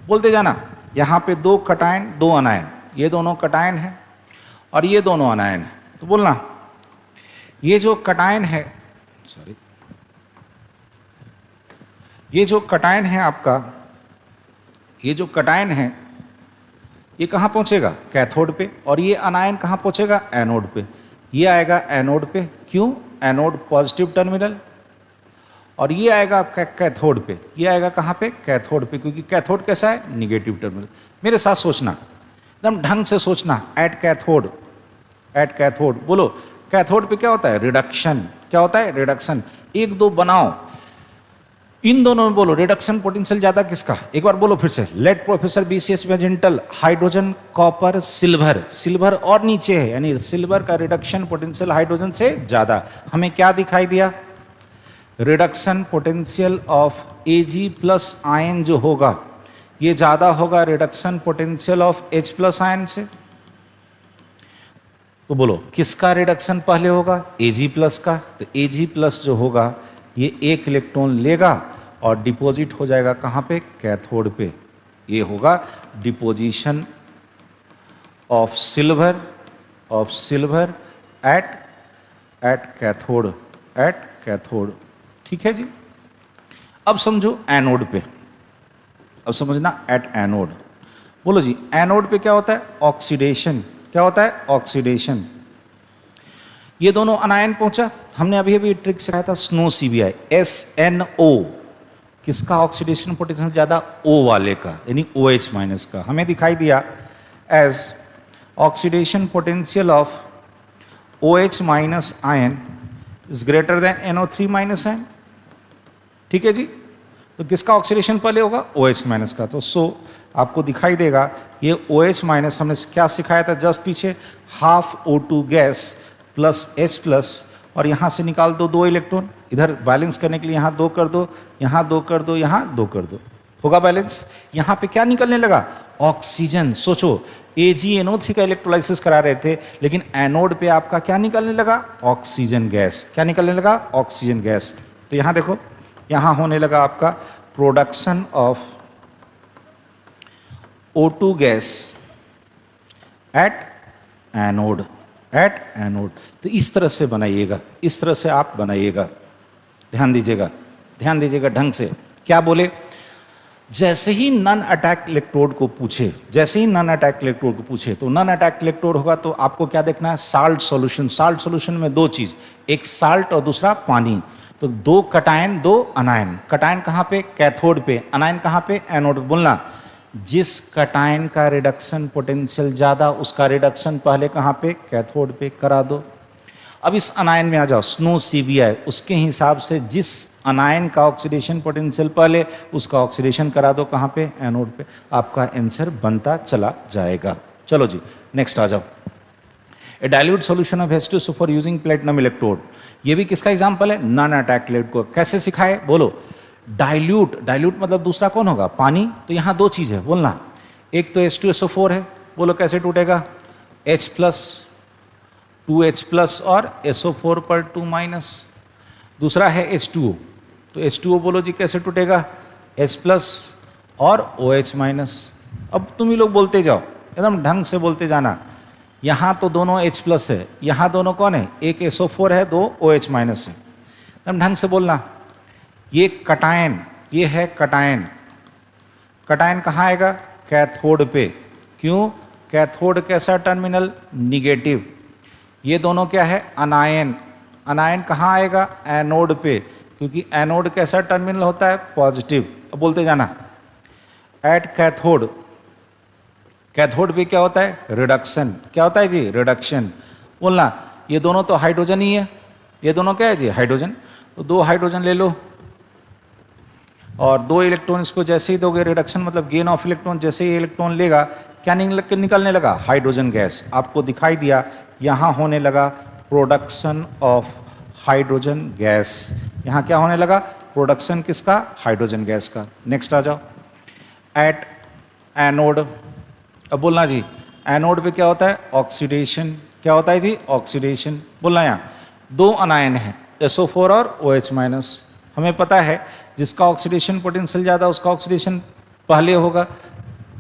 बोलते जाना, यहाँ पे 2 कटायन 2 अनायन, ये दोनों कटायन है और ये दोनों अनायन है। तो बोलना, ये जो कटायन है, सॉरी, ये जो कटायन है आपका, ये जो कटायन है ये कहाँ पहुँचेगा? कैथोड पे। और ये अनायन कहाँ पहुँचेगा? एनोड पे। ये आएगा एनोड पे। क्यों? Anode positive terminal. और ये आएगा आपका कैथोड पे। ये आएगा कहाँ पे? कैथोड पे, क्योंकि कैथोड कैसा है? Negative terminal. मेरे साथ सोचना, एकदम ढंग से सोचना। At cathode, at cathode. बोलो कैथोड पे क्या होता है? रिडक्शन। क्या होता है? रिडक्शन। 1-2 बनाओ, इन दोनों में बोलो रिडक्शन पोटेंशियल ज्यादा किसका? एक बार बोलो फिर से। लेट प्रोफेसर BCS मैजेंटल, हाइड्रोजन, कॉपर, सिल्वर। सिल्वर और नीचे है, यानी सिल्वर का रिडक्शन पोटेंशियल हाइड्रोजन से ज्यादा। हमें क्या दिखाई दिया? Reduction potential of Ag+ ion जो होगा ये ज़्यादा होगा reduction potential of H+ ion से। तो बोलो किसका रिडक्शन पहले होगा, Ag प्लस का। तो Ag प्लस जो होगा ये एक इलेक्ट्रॉन लेगा और डिपॉजिट हो जाएगा कहाँ पे, कैथोड पे। ये होगा deposition of silver at cathode. ठीक है जी। अब समझो एनोड पे, अब समझना एट एनोड। बोलो जी एनोड पे क्या होता है, ऑक्सीडेशन। क्या होता है, ऑक्सीडेशन। ये दोनों अनायन पहुंचा, हमने अभी अभी ट्रिक सिखाया था स्नो CBI, SNO। किसका ऑक्सीडेशन पोटेंशियल ज्यादा, O वाले का, यानी OH माइनस का। हमें दिखाई दिया as oxidation potential of OH minus ion is greater than NO3 minus ion. ठीक है जी। तो किसका ऑक्सीडेशन पहले होगा, OH माइनस का। तो आपको दिखाई देगा ये OH माइनस, हमने क्या सिखाया था जस्ट पीछे, half O2 gas plus H plus, और यहाँ से निकाल दो 2 इलेक्ट्रॉन, इधर बैलेंस करने के लिए यहाँ 2 कर दो, यहाँ 2 कर दो, यहाँ 2 कर दो, होगा बैलेंस। यहाँ पे क्या निकलने लगा, ऑक्सीजन। सोचो AgNO3 का इलेक्ट्रोलाइसिस करा रहे थे, लेकिन एनोड पे आपका क्या निकलने लगा, ऑक्सीजन गैस। क्या निकलने लगा, ऑक्सीजन गैस। तो यहाँ देखो, यहाँ होने लगा आपका production of O2 gas at anode, तो इस तरह से बनाइएगा, इस तरह से आप बनाइएगा। ध्यान दीजिएगा, ध्यान दीजिएगा ढंग से। क्या बोले, जैसे ही नॉन अटैक इलेक्ट्रोड को पूछे, जैसे ही नॉन अटैक इलेक्ट्रोड को पूछे, तो नॉन अटैक इलेक्ट्रोड होगा तो आपको क्या देखना है, साल्ट सॉल्यूशन। साल्ट सॉल्यूशन में 2 चीज, एक साल्ट और दूसरा पानी। तो 2 कटायन 2 अनायन। कटायन कहाँ पे, कैथोड पे, अनायन कहाँ पे, एनोड पे। बोलना जिस कटायन का रिडक्शन पोटेंशियल ज्यादा, उसका रिडक्शन पहले कहाँ पे, कैथोड पे करा दो। अब इस अनायन में आ जाओ, स्नो CBI, उसके हिसाब से जिस अनायन का ऑक्सीडेशन पोटेंशियल पहले, उसका ऑक्सीडेशन करा दो कहाँ पे, एनोड पे। आपका आंसर बनता चला जाएगा। चलो जी नेक्स्ट आ जाओ। A dilute solution of H2SO4 using platinum electrode. ये भी किसका एग्जांपल है, नॉन अटैक इलेक्ट्रोड। कैसे सिखाए, बोलो डाइल्यूट। डाइल्यूट मतलब दूसरा कौन होगा, पानी। तो यहाँ 2 चीज है, बोलना एक तो H2SO4 है, बोलो कैसे टूटेगा, H प्लस 2H प्लस और SO4 पर 2 माइनस। दूसरा है H2O, तो H2O बोलो जी कैसे टूटेगा, H प्लस और OH माइनस। अब तुम ही लोग बोलते जाओ, एकदम ढंग से बोलते जाना। यहाँ तो दोनों H प्लस है, यहाँ दोनों कौन है, एक SO4 है, 2 OH माइनस है। एकदम ढंग से बोलना। ये कटायन, ये है कटायन। कटायन कहाँ आएगा, कैथोड पे। क्यों, कैथोड कैसा टर्मिनल, निगेटिव। ये दोनों क्या है, अनायन। अनायन कहाँ आएगा, एनोड पे, क्योंकि एनोड कैसा टर्मिनल होता है, पॉजिटिव। अब बोलते जाना, एट कैथोड। कैथोड पे क्या होता है, रिडक्शन। क्या होता है जी, रिडक्शन। बोलना ये दोनों तो हाइड्रोजन ही है, ये दोनों क्या है जी, हाइड्रोजन। तो 2 हाइड्रोजन ले लो और 2 इलेक्ट्रॉन इसको जैसे ही दोगे, रिडक्शन मतलब गेन ऑफ इलेक्ट्रॉन, जैसे ही इलेक्ट्रॉन लेगा क्या निकलने लगा, हाइड्रोजन गैस। आपको दिखाई दिया यहाँ होने लगा प्रोडक्शन ऑफ हाइड्रोजन गैस। यहाँ क्या होने लगा, प्रोडक्शन किसका, हाइड्रोजन गैस का। नेक्स्ट आ जाओ, एट एनोड। अब बोलना जी एनोड पे क्या होता है, ऑक्सीडेशन। क्या होता है जी, ऑक्सीडेशन। बोलना यहाँ 2 अनायन है, SO4 और OH माइनस। हमें पता है जिसका ऑक्सीडेशन पोटेंशियल ज़्यादा उसका ऑक्सीडेशन पहले होगा।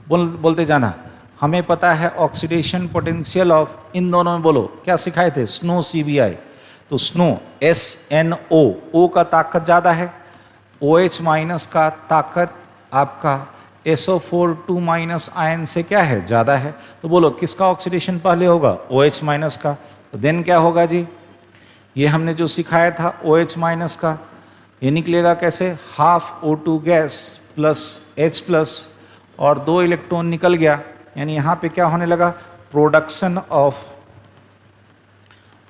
बोलते जाना, हमें पता है ऑक्सीडेशन पोटेंशियल ऑफ, इन दोनों में बोलो क्या सिखाए थे, स्नो CBI। तो स्नो SNO, O का ताकत ज़्यादा है, OH माइनस का ताकत आपका SO4 2 माइनस आयन से क्या है, ज़्यादा है। तो बोलो किसका ऑक्सीडेशन पहले होगा, OH माइनस का। तो देन क्या होगा जी, ये हमने जो सिखाया था OH माइनस का, ये निकलेगा कैसे, half O2 gas plus H plus और 2 इलेक्ट्रॉन निकल गया, यानी यहाँ पे क्या होने लगा, प्रोडक्शन ऑफ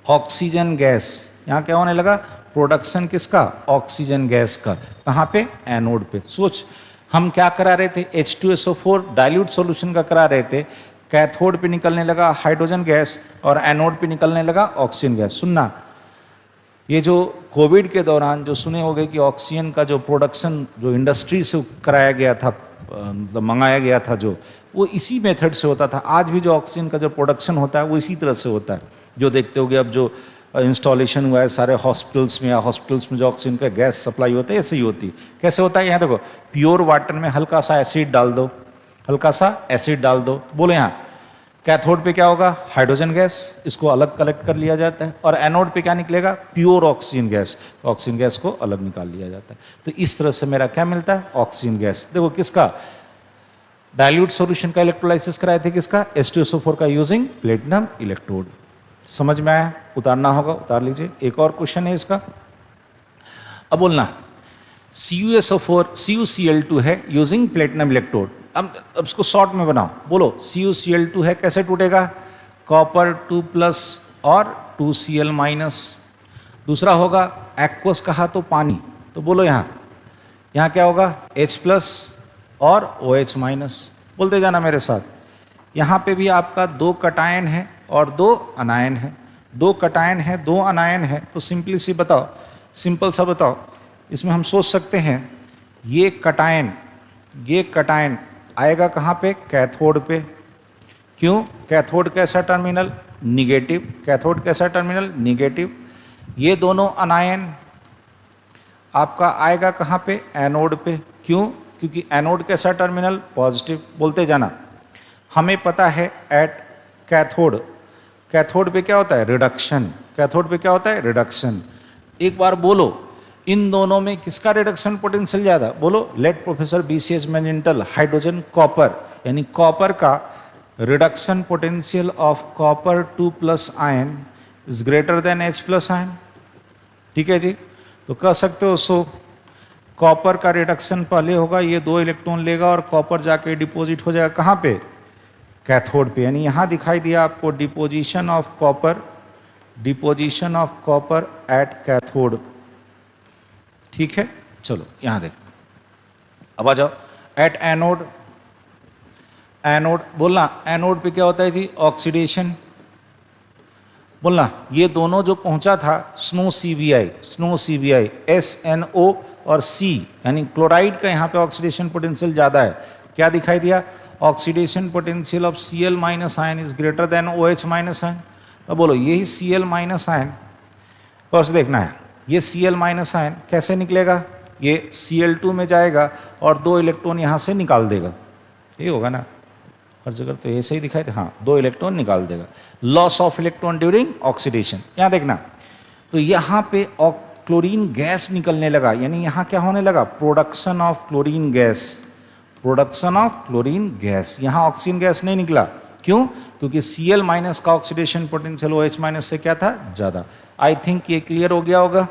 ऑक्सीजन गैस। यहाँ क्या होने लगा, प्रोडक्शन किसका, ऑक्सीजन गैस का। कहाँ पे, एनोड पे। सोच हम क्या करा रहे थे, H2SO4 डाइल्यूट सॉल्यूशन का करा रहे थे। कैथोड पे निकलने लगा हाइड्रोजन गैस और एनोड पे निकलने लगा ऑक्सीजन गैस। सुनना, ये जो कोविड के दौरान जो सुने होंगे कि ऑक्सीजन का जो प्रोडक्शन जो इंडस्ट्री से कराया गया था, मतलब मंगाया गया था, जो वो इसी मेथड से होता था। आज भी जो ऑक्सीजन का जो प्रोडक्शन होता है वो इसी तरह से होता है। जो देखते होगे अब जो इंस्टॉलेशन हुआ है सारे हॉस्पिटल्स में, या हॉस्पिटल्स में जो ऑक्सीजन का गैस सप्लाई होता है ऐसे ही होती है। कैसे होता है, यहाँ देखो, प्योर वाटर में हल्का सा एसिड डाल दो, हल्का सा एसिड डाल दो, बोलो यहाँ कैथोड पे क्या होगा, हाइड्रोजन गैस, इसको अलग कलेक्ट कर लिया जाता है, और एनोड पे क्या निकलेगा, प्योर ऑक्सीजन गैस, तो ऑक्सीजन गैस को अलग निकाल लिया जाता है। तो इस तरह से मेरा क्या मिलता है, ऑक्सीजन गैस। देखो किसका, डाइल्यूट सॉल्यूशन का इलेक्ट्रोलाइसिस कराए थे, किसका, H2SO4 का यूजिंग प्लेटिनम इलेक्ट्रोड। समझ में आया, उतारना होगा उतार लीजिए। एक और क्वेश्चन है इसका, अब बोलना CuSO4 CuCl2 है यूजिंग प्लेटिनम इलेक्ट्रोड। अब इसको शॉर्ट में बनाओ, बोलो CuCl2 है, कैसे टूटेगा, कॉपर 2+ और 2Cl-। दूसरा होगा एक्वस कहा तो पानी, तो बोलो यहाँ क्या होगा, H+ और OH-। बोलते जाना मेरे साथ। यहाँ पे भी आपका 2 कटायन है और 2 अनायन है, 2 कटायन है 2 अनायन है, तो सिंपली सी बताओ, सिंपल सा बताओ, इसमें हम सोच सकते हैं ये कटायन आएगा कहाँ पे, कैथोड पे। क्यों, कैथोड कैसा टर्मिनल, निगेटिव, कैथोड कैसा टर्मिनल, निगेटिव। ये दोनों अनायन आपका आएगा कहाँ पे, एनोड पे। क्यों, क्योंकि एनोड कैसा टर्मिनल, पॉजिटिव। बोलते जाना, हमें पता है एट कैथोड पे क्या होता है, रिडक्शन, कैथोड पे क्या होता है, रिडक्शन। एक बार बोलो इन दोनों में किसका रिडक्शन पोटेंशियल ज़्यादा, बोलो लेट प्रोफेसर BCH मैजेंटल, हाइड्रोजन कॉपर, यानी कॉपर का reduction potential of copper 2+ ion is greater than H+ ion. ठीक है जी, तो कह सकते हो सो कॉपर का रिडक्शन पहले होगा, ये 2 इलेक्ट्रॉन लेगा और कॉपर जाके डिपॉजिट हो जाएगा कहाँ पे, कैथोड पे। यानी यहाँ दिखाई दिया आपको deposition of copper at cathode. ठीक है, चलो यहाँ देखो, अब आ जाओ एट एनोड बोलना, एनोड पे क्या होता है जी, ऑक्सीडेशन। बोलना ये दोनों जो पहुंचा था स्नो CBI SNO और C, यानी क्लोराइड का यहाँ पे ऑक्सीडेशन पोटेंशियल ज़्यादा है। क्या दिखाई दिया, oxidation potential of Cl- ion is greater then OH- ion. तो बोलो यही Cl- आयन फर्स्ट देखना है, ये Cl- आयन कैसे निकलेगा, ये Cl2 में जाएगा और 2 इलेक्ट्रॉन यहाँ से निकाल देगा, ये होगा ना, हर जगह तो ऐसे ही दिखाई दे, हाँ 2 इलेक्ट्रॉन निकाल देगा, loss of electron during oxidation. यहाँ देखना, तो यहाँ पे क्लोरीन गैस निकलने लगा, यानी यहाँ क्या होने लगा, प्रोडक्शन ऑफ क्लोरीन गैस। यहाँ ऑक्सीजन गैस नहीं निकला, क्यों, क्योंकि Cl- का ऑक्सीडेशन पोटेंशियल OH- से क्या था, ज़्यादा। आई थिंक ये क्लियर हो गया होगा।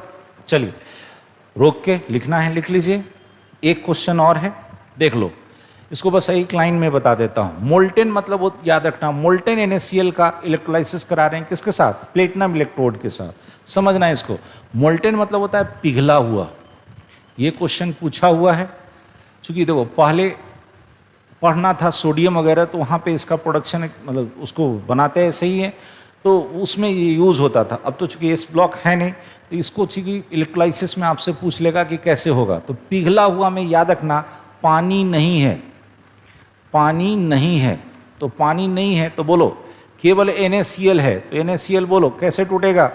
चलिए रोक के लिखना है, लिख लीजिए। एक क्वेश्चन और है, देख लो, इसको बस एक लाइन में बता देता हूँ। मोल्टेन मतलब वो याद रखना, मोल्टेन NaCl का इलेक्ट्रोलाइसिस करा रहे हैं किसके साथ, प्लेटिनम इलेक्ट्रोड के साथ। समझना है इसको, मोल्टेन मतलब होता है पिघला हुआ। ये क्वेश्चन पूछा हुआ है, चूंकि देखो पहले पढ़ना था सोडियम वगैरह, तो वहाँ पे इसका प्रोडक्शन मतलब उसको बनाते हैं सही है, तो उसमें ये यूज़ होता था। अब तो चूंकि इस ब्लॉक है नहीं, तो इसको चूंकि इलेक्ट्रोलाइसिस में आपसे पूछ लेगा कि कैसे होगा। तो पिघला हुआ में याद रखना पानी नहीं है, तो पानी नहीं है तो बोलो केवल NaCl है, तो NaCl बोलो कैसे टूटेगा,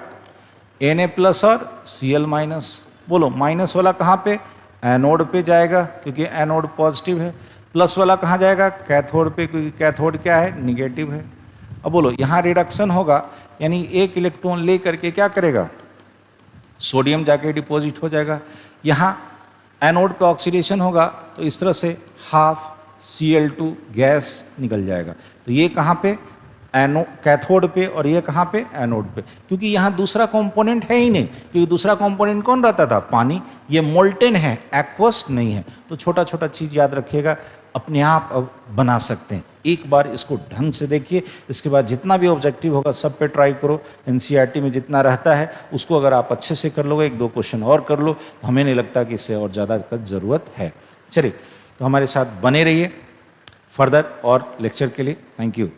Na+ और Cl-। बोलो माइनस वाला कहाँ पे, एनोड पे जाएगा क्योंकि एनोड पॉजिटिव है, प्लस वाला कहाँ जाएगा, कैथोड पे, क्योंकि कैथोड क्या है, निगेटिव है। अब बोलो यहाँ रिडक्शन होगा, यानी 1 इलेक्ट्रॉन ले करके क्या करेगा, सोडियम जाके डिपॉजिट हो जाएगा। यहाँ एनोड पे ऑक्सीडेशन होगा, तो इस तरह से हाफ Cl2 गैस निकल जाएगा। तो ये कहाँ पे, कैथोड पे, और ये कहाँ पे, एनोड पे, क्योंकि यहाँ दूसरा कंपोनेंट है ही नहीं, क्योंकि दूसरा कंपोनेंट कौन रहता था, पानी। ये मोल्टेन है, एक्वस नहीं है। तो छोटा छोटा चीज़ याद रखिएगा, अपने आप अब बना सकते हैं। एक बार इसको ढंग से देखिए, इसके बाद जितना भी ऑब्जेक्टिव होगा सब पे ट्राई करो। NCERT में जितना रहता है उसको अगर आप अच्छे से कर लोगे, 1-2 क्वेश्चन और कर लो, तो हमें नहीं लगता कि इससे और ज़्यादा का ज़रूरत है। चलिए, तो हमारे साथ बने रहिए फर्दर और लेक्चर के लिए। Thank you.